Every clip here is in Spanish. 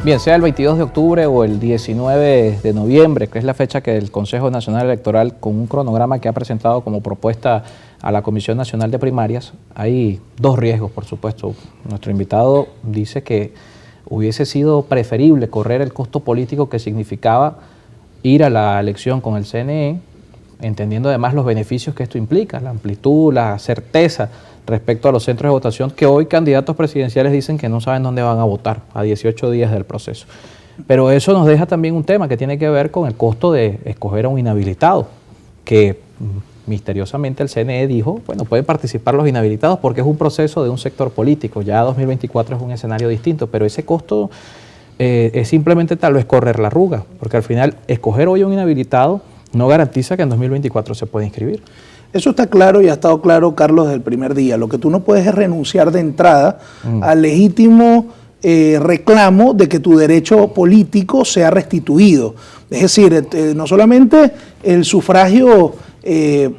Bien, sea el 22 de octubre o el 19 de noviembre, que es la fecha que el Consejo Nacional Electoral, con un cronograma que ha presentado como propuesta a la Comisión Nacional de Primarias, hay dos riesgos, por supuesto. Nuestro invitado dice que hubiese sido preferible correr el costo político que significaba ir a la elección con el CNE, entendiendo además los beneficios que esto implica, la amplitud, la certeza respecto a los centros de votación, que hoy candidatos presidenciales dicen que no saben dónde van a votar a 18 días del proceso. Pero eso nos deja también un tema que tiene que ver con el costo de escoger a un inhabilitado, que misteriosamente el CNE dijo, bueno, pueden participar los inhabilitados porque es un proceso de un sector político, ya 2024 es un escenario distinto, pero ese costo es simplemente tal vez correr la arruga, porque al final escoger hoy a un inhabilitado no garantiza que en 2024 se pueda inscribir. Eso está claro y ha estado claro, Carlos, desde el primer día. Lo que tú no puedes es renunciar de entrada al legítimo reclamo de que tu derecho político sea restituido. Es decir, no solamente el sufragio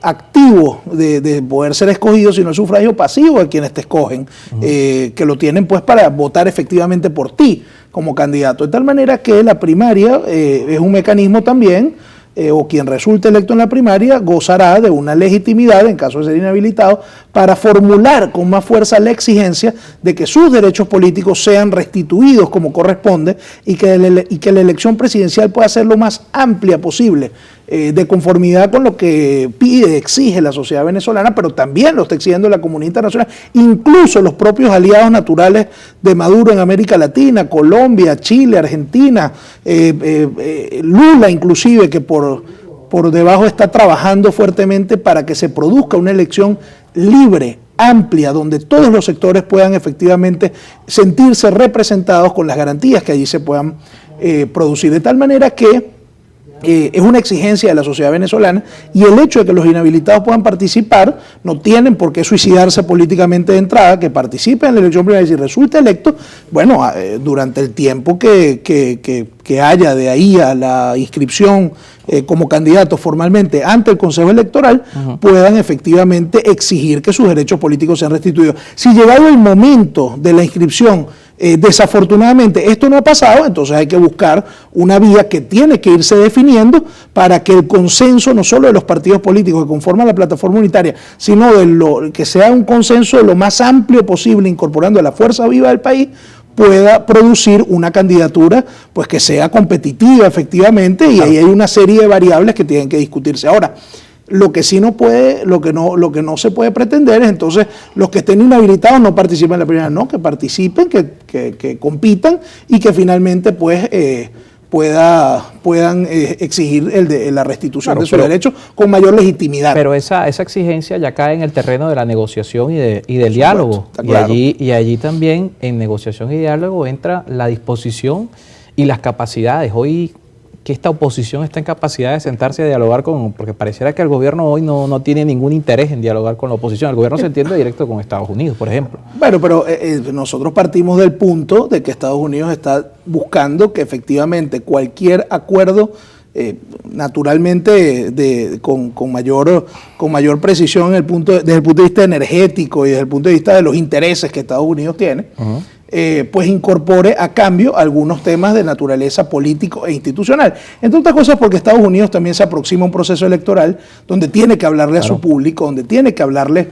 activo de poder ser escogido, sino el sufragio pasivo de quienes te escogen, que lo tienen pues para votar efectivamente por ti como candidato. De tal manera que la primaria es un mecanismo también, o quien resulte electo en la primaria gozará de una legitimidad en caso de ser inhabilitado para formular con más fuerza la exigencia de que sus derechos políticos sean restituidos como corresponde y que la elección presidencial pueda ser lo más amplia posible, de conformidad con lo que pide, exige la sociedad venezolana, pero también lo está exigiendo la comunidad internacional, incluso los propios aliados naturales de Maduro en América Latina, Colombia, Chile, Argentina, Lula inclusive, que por debajo está trabajando fuertemente para que se produzca una elección libre, amplia, donde todos los sectores puedan efectivamente sentirse representados con las garantías que allí se puedan producir, de tal manera que es una exigencia de la sociedad venezolana, y el hecho de que los inhabilitados puedan participar no tienen por qué suicidarse políticamente de entrada, que participen en la elección primaria y si resulta electo, bueno, durante el tiempo que haya de ahí a la inscripción como candidato formalmente ante el Consejo Electoral, puedan efectivamente exigir que sus derechos políticos sean restituidos. Si llegado el momento de la inscripción, desafortunadamente esto no ha pasado, entonces hay que buscar una vía que tiene que irse definiendo para que el consenso, no solo de los partidos políticos que conforman la plataforma unitaria, sino que sea un consenso lo más amplio posible, incorporando a la fuerza viva del país, pueda producir una candidatura pues que sea competitiva efectivamente, y ahí hay una serie de variables que tienen que discutirse. Ahora, lo que sí no puede, lo que no se puede pretender es entonces los que estén inhabilitados no participen en la primera, no, que participen, que compitan y que finalmente pues puedan exigir la restitución de sus derechos con mayor legitimidad. Pero esa exigencia ya cae en el terreno de la negociación y del diálogo. Claro. Y allí también en negociación y diálogo entra la disposición y las capacidades. Hoy que esta oposición está en capacidad de sentarse a dialogar porque pareciera que el gobierno hoy no tiene ningún interés en dialogar con la oposición. El gobierno se entiende directo con Estados Unidos, por ejemplo. Bueno, pero nosotros partimos del punto de que Estados Unidos está buscando que efectivamente cualquier acuerdo, naturalmente con mayor precisión desde el punto de vista energético y desde el punto de vista de los intereses que Estados Unidos tiene, pues incorpore a cambio algunos temas de naturaleza político e institucional. Entre otras cosas porque Estados Unidos también se aproxima a un proceso electoral donde tiene que hablarle a su público, donde tiene que hablarle,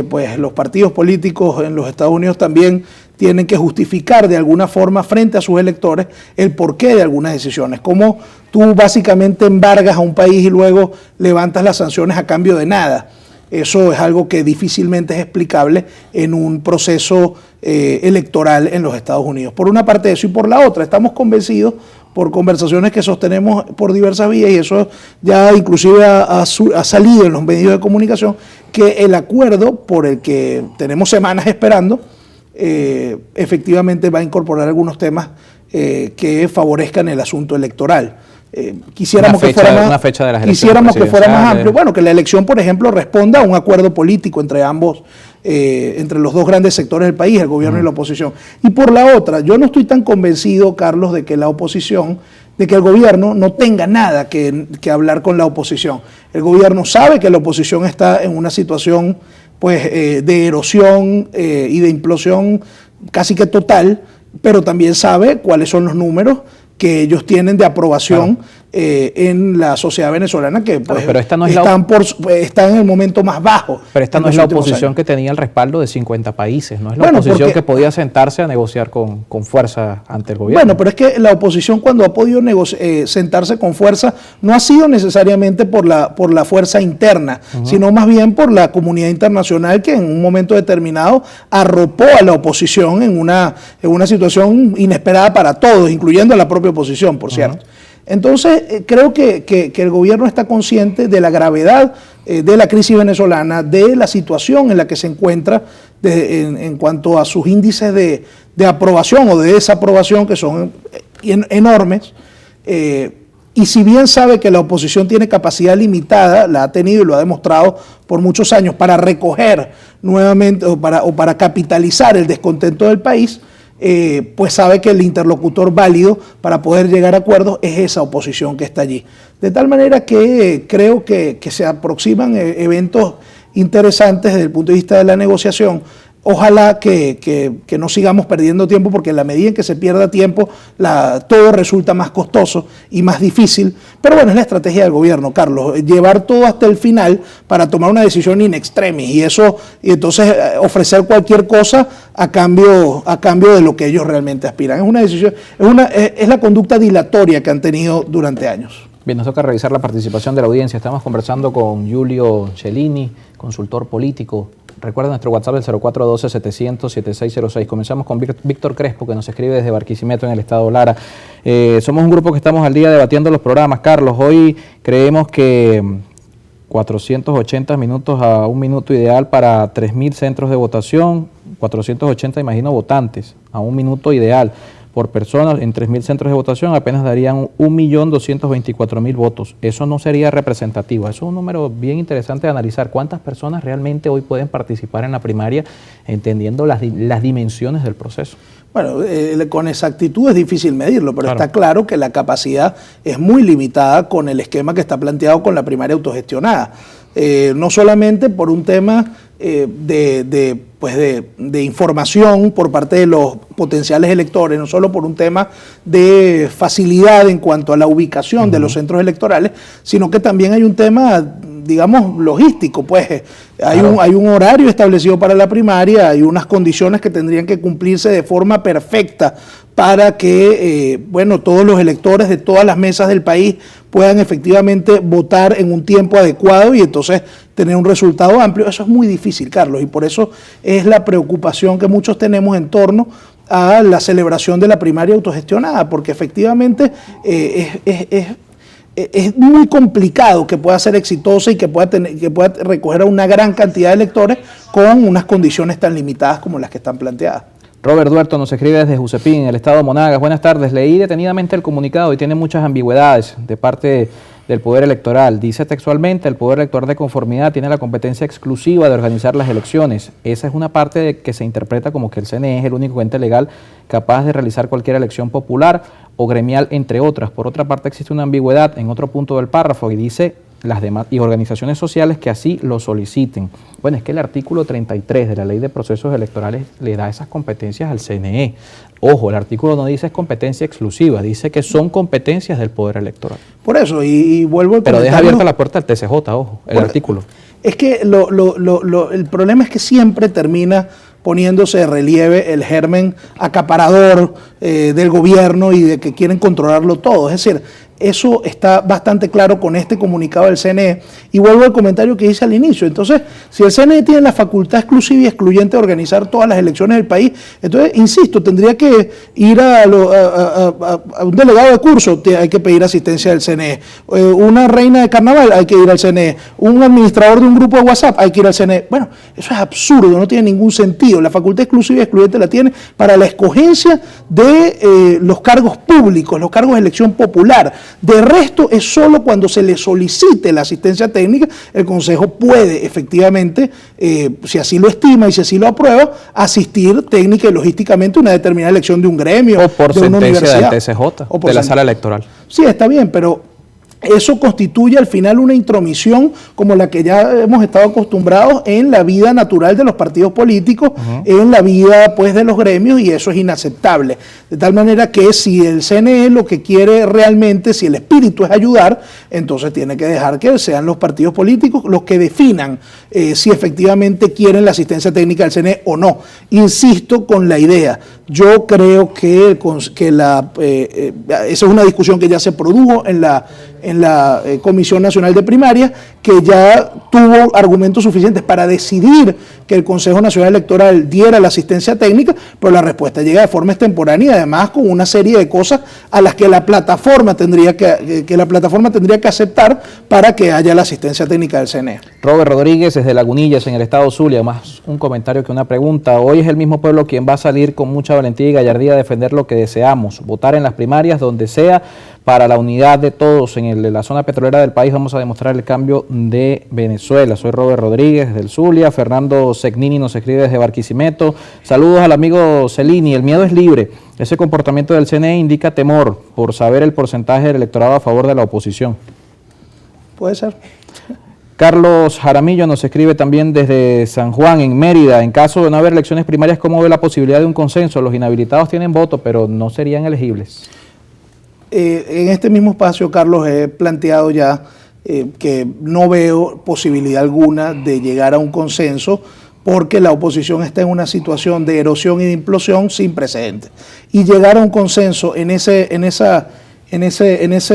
pues los partidos políticos en los Estados Unidos también tienen que justificar de alguna forma frente a sus electores el porqué de algunas decisiones. Como tú básicamente embargas a un país y luego levantas las sanciones a cambio de nada. Eso es algo que difícilmente es explicable en un proceso electoral en los Estados Unidos. Por una parte eso, y por la otra estamos convencidos por conversaciones que sostenemos por diversas vías, y eso ya inclusive ha salido en los medios de comunicación, que el acuerdo por el que tenemos semanas esperando efectivamente va a incorporar algunos temas que favorezcan el asunto electoral. Quisiéramos que fuera más amplio. Bueno, que la elección, por ejemplo, responda a un acuerdo político entre ambos, entre los dos grandes sectores del país, el gobierno y la oposición. Y por la otra, yo no estoy tan convencido, Carlos, de que la oposición, de que el gobierno no tenga nada que hablar con la oposición. El gobierno sabe que la oposición está en una situación pues de erosión y de implosión casi que total, pero también sabe cuáles son los números que ellos tienen de aprobación en la sociedad venezolana, que pues, pero esta no es están en el momento más bajo. Pero esta no es la oposición que tenía el respaldo de 50 países, no es la oposición que podía sentarse a negociar con fuerza ante el gobierno. Bueno, pero es que la oposición, cuando ha podido sentarse con fuerza, no ha sido necesariamente por la fuerza interna, sino más bien por la comunidad internacional, que en un momento determinado arropó a la oposición en una situación inesperada para todos, incluyendo a la propia oposición, por cierto. Entonces, creo que el gobierno está consciente de la gravedad de la crisis venezolana, de la situación en la que se encuentra en cuanto a sus índices de aprobación o de desaprobación, que son enormes. Y si bien sabe que la oposición tiene capacidad limitada, la ha tenido y lo ha demostrado por muchos años, para recoger nuevamente o para capitalizar el descontento del país, pues sabe que el interlocutor válido para poder llegar a acuerdos es esa oposición que está allí. De tal manera que creo que se aproximan eventos interesantes desde el punto de vista de la negociación. Ojalá que no sigamos perdiendo tiempo, porque en la medida en que se pierda tiempo, todo resulta más costoso y más difícil. Pero bueno, es la estrategia del gobierno, Carlos, llevar todo hasta el final para tomar una decisión in extremis y entonces ofrecer cualquier cosa a cambio de lo que ellos realmente aspiran. Es una decisión, es la conducta dilatoria que han tenido durante años. Bien, nos toca revisar la participación de la audiencia. Estamos conversando con Julio Cellini, consultor político. Recuerda nuestro WhatsApp, el 0412-700-7606. Comenzamos con Víctor Crespo, que nos escribe desde Barquisimeto, en el estado Lara. Somos un grupo que estamos al día debatiendo los programas. Carlos, hoy creemos que 480 minutos a un minuto ideal para 3.000 centros de votación, 480, imagino, votantes a un minuto ideal por persona en 3.000 centros de votación, apenas darían 1.224.000 votos. Eso no sería representativo. Eso es un número bien interesante de analizar. ¿Cuántas personas realmente hoy pueden participar en la primaria, entendiendo las dimensiones del proceso? Bueno, con exactitud es difícil medirlo, pero claro, está claro que la capacidad es muy limitada con el esquema que está planteado con la primaria autogestionada. No solamente por un tema de información por parte de los potenciales electores, no solo por un tema de facilidad en cuanto a la ubicación de los centros electorales, sino que también hay un tema, digamos, logístico. Pues hay un horario establecido para la primaria, hay unas condiciones que tendrían que cumplirse de forma perfecta para que todos los electores de todas las mesas del país puedan efectivamente votar en un tiempo adecuado y entonces tener un resultado amplio. Eso es muy difícil, Carlos, y por eso es la preocupación que muchos tenemos en torno a la celebración de la primaria autogestionada, porque efectivamente es muy complicado que pueda ser exitosa y que pueda recoger a una gran cantidad de electores con unas condiciones tan limitadas como las que están planteadas. Robert Duerto nos escribe desde Jusepín, en el estado de Monagas. Buenas tardes. Leí detenidamente el comunicado y tiene muchas ambigüedades de parte del Poder Electoral. Dice textualmente: el Poder Electoral de conformidad tiene la competencia exclusiva de organizar las elecciones. Esa es una parte que se interpreta como que el CNE es el único ente legal capaz de realizar cualquier elección popular o gremial, entre otras. Por otra parte, existe una ambigüedad en otro punto del párrafo y dice: las demás y organizaciones sociales que así lo soliciten. Bueno, es que el artículo 33 de la Ley de Procesos Electorales le da esas competencias al CNE. Ojo, el artículo no dice es competencia exclusiva, dice que son competencias del Poder Electoral. Por eso, y vuelvo a... Pero deja abierta la puerta al TCJ, ojo, el artículo. Es que el problema es que siempre termina poniéndose de relieve el germen acaparador del gobierno y de que quieren controlarlo todo. Es decir, eso está bastante claro con este comunicado del CNE. Y vuelvo al comentario que hice al inicio. Entonces, si el CNE tiene la facultad exclusiva y excluyente de organizar todas las elecciones del país, entonces, insisto, tendría que ir a un delegado de curso, hay que pedir asistencia del CNE. Una reina de carnaval, hay que ir al CNE. Un administrador de un grupo de WhatsApp, hay que ir al CNE. Bueno, eso es absurdo, no tiene ningún sentido. La facultad exclusiva y excluyente la tiene para la escogencia de los cargos públicos, los cargos de elección popular. De resto, es solo cuando se le solicite la asistencia técnica, el Consejo puede efectivamente, si así lo estima y si así lo aprueba, asistir técnica y logísticamente a una determinada elección de un gremio, o por de una universidad. Del TCJ, o por de la sala electoral. Sí, está bien, pero eso constituye al final una intromisión como la que ya hemos estado acostumbrados en la vida natural de los partidos políticos, en la vida pues de los gremios, y eso es inaceptable. De tal manera que si el CNE lo que quiere realmente, si el espíritu es ayudar, entonces tiene que dejar que sean los partidos políticos los que definan si efectivamente quieren la asistencia técnica del CNE o no. Insisto con la idea, yo creo que esa es una discusión que ya se produjo en la Comisión Nacional de Primarias, que ya tuvo argumentos suficientes para decidir que el Consejo Nacional Electoral diera la asistencia técnica, pero la respuesta llega de forma extemporánea y además con una serie de cosas a las que la plataforma tendría que aceptar para que haya la asistencia técnica del CNE. Robert Rodríguez, desde Lagunillas, en el estado Zulia, más un comentario que una pregunta. Hoy es el mismo pueblo quien va a salir con mucha valentía y gallardía a defender lo que deseamos, votar en las primarias donde sea, para la unidad de todos en la zona petrolera del país. Vamos a demostrar el cambio de Venezuela. Soy Robert Rodríguez del Zulia. Fernando Segnini nos escribe desde Barquisimeto. Saludos al amigo Celini. El miedo es libre. Ese comportamiento del CNE indica temor por saber el porcentaje del electorado a favor de la oposición. Puede ser. Carlos Jaramillo nos escribe también desde San Juan, en Mérida. En caso de no haber elecciones primarias, ¿cómo ve la posibilidad de un consenso? Los inhabilitados tienen voto, pero no serían elegibles. En este mismo espacio, Carlos, he planteado ya que no veo posibilidad alguna de llegar a un consenso porque la oposición está en una situación de erosión y de implosión sin precedentes. Y llegar a un consenso en ese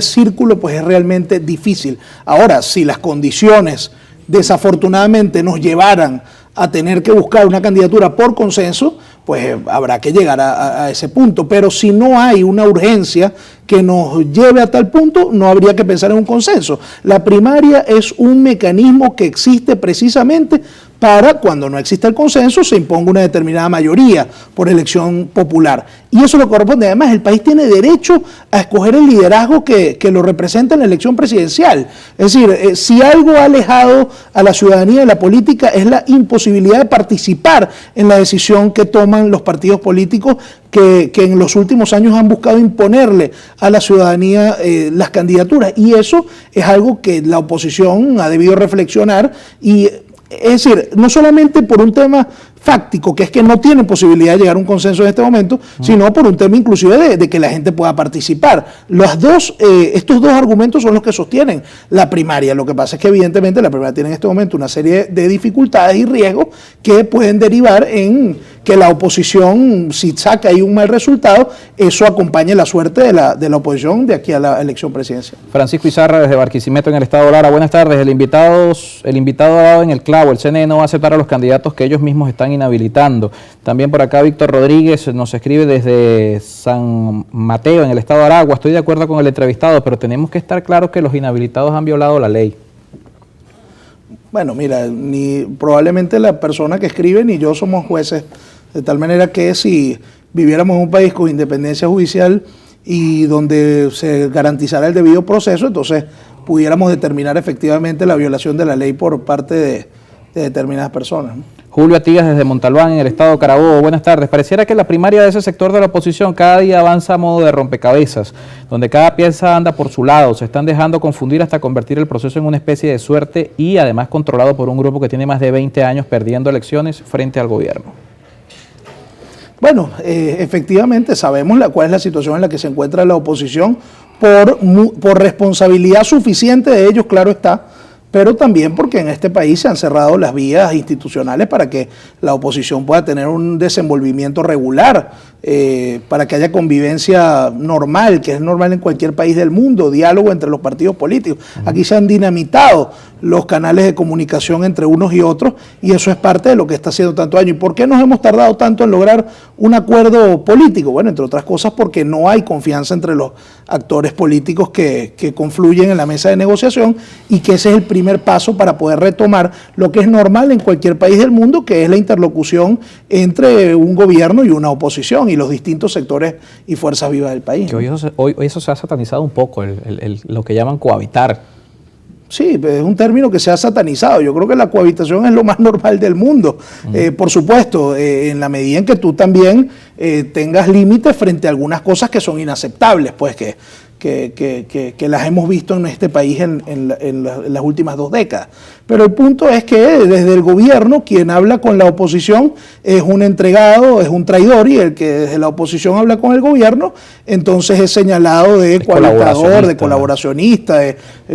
círculo pues es realmente difícil. Ahora, si las condiciones desafortunadamente nos llevaran a tener que buscar una candidatura por consenso, pues habrá que llegar a ese punto. Pero si no hay una urgencia que nos lleve a tal punto, no habría que pensar en un consenso. La primaria es un mecanismo que existe precisamente para, cuando no existe el consenso, se imponga una determinada mayoría por elección popular. Y eso lo corresponde. Además, el país tiene derecho a escoger el liderazgo que lo representa en la elección presidencial. Es decir, si algo ha alejado a la ciudadanía de la política es la imposibilidad de participar en la decisión que toman los partidos políticos que en los últimos años han buscado imponerle a la ciudadanía las candidaturas. Y eso es algo que la oposición ha debido reflexionar y... Es decir, no solamente por un tema fáctico, que es que no tienen posibilidad de llegar a un consenso en este momento, sino por un tema inclusive de que la gente pueda participar. Estos dos argumentos son los que sostienen la primaria. Lo que pasa es que evidentemente la primaria tiene en este momento una serie de dificultades y riesgos que pueden derivar en que la oposición, si saca ahí un mal resultado, eso acompañe la suerte de la oposición de aquí a la elección presidencial. Francisco Izarra, desde Barquisimeto, en el estado Lara. Buenas tardes. El invitado ha dado en el clavo. El CNE no va a aceptar a los candidatos que ellos mismos están inhabilitando. También por acá Víctor Rodríguez nos escribe desde San Mateo, en el estado de Aragua. Estoy de acuerdo con el entrevistado, pero tenemos que estar claros que los inhabilitados han violado la ley. Bueno, mira, ni probablemente la persona que escribe ni yo somos jueces, de tal manera que si viviéramos en un país con independencia judicial y donde se garantizara el debido proceso, entonces pudiéramos determinar efectivamente la violación de la ley por parte de determinadas personas. Julio Atigas, desde Montalbán, en el estado de Carabobo. Buenas tardes. Pareciera que la primaria de ese sector de la oposición cada día avanza a modo de rompecabezas, donde cada pieza anda por su lado. Se están dejando confundir hasta convertir el proceso en una especie de suerte y además controlado por un grupo que tiene más de 20 años perdiendo elecciones frente al gobierno. Bueno, efectivamente sabemos cuál es la situación en la que se encuentra la oposición por responsabilidad suficiente de ellos, claro está, pero también porque en este país se han cerrado las vías institucionales para que la oposición pueda tener un desenvolvimiento regular, para que haya convivencia normal, que es normal en cualquier país del mundo, diálogo entre los partidos políticos. Aquí se han dinamitado los canales de comunicación entre unos y otros y eso es parte de lo que está haciendo tanto daño. ¿Y por qué nos hemos tardado tanto en lograr un acuerdo político? Bueno, entre otras cosas porque no hay confianza entre los actores políticos que confluyen en la mesa de negociación y que ese es el primer paso para poder retomar lo que es normal en cualquier país del mundo, que es la interlocución entre un gobierno y una oposición y los distintos sectores y fuerzas vivas del país. Que hoy eso se ha satanizado un poco, lo que llaman cohabitar. Sí, es un término que se ha satanizado. Yo creo que la cohabitación es lo más normal del mundo. Por supuesto, en la medida en que tú también tengas límites frente a algunas cosas que son inaceptables, pues que que las hemos visto en este país en las últimas 2 décadas. Pero el punto es que desde el gobierno quien habla con la oposición es un entregado, es un traidor, y el que desde la oposición habla con el gobierno entonces es señalado de coartador, de colaboracionista,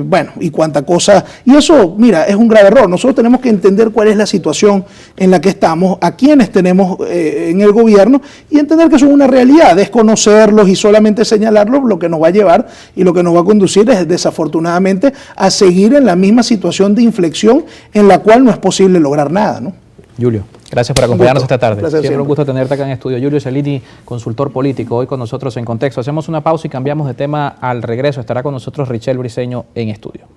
bueno, y cuánta cosa. Y eso, mira, es un grave error. Nosotros tenemos que entender cuál es la situación en la que estamos, a quienes tenemos en el gobierno, y entender que eso es una realidad. Desconocerlos y solamente señalarlos lo que nos va a llevar y lo que nos va a conducir es desafortunadamente a seguir en la misma situación de inflexión en la cual no es posible lograr nada, ¿no? Julio, gracias por acompañarnos esta tarde. Siempre un gusto tenerte acá en estudio. Julio Cellini, consultor político, hoy con nosotros en Contexto. Hacemos una pausa y cambiamos de tema al regreso. Estará con nosotros Richelle Briceño en estudio.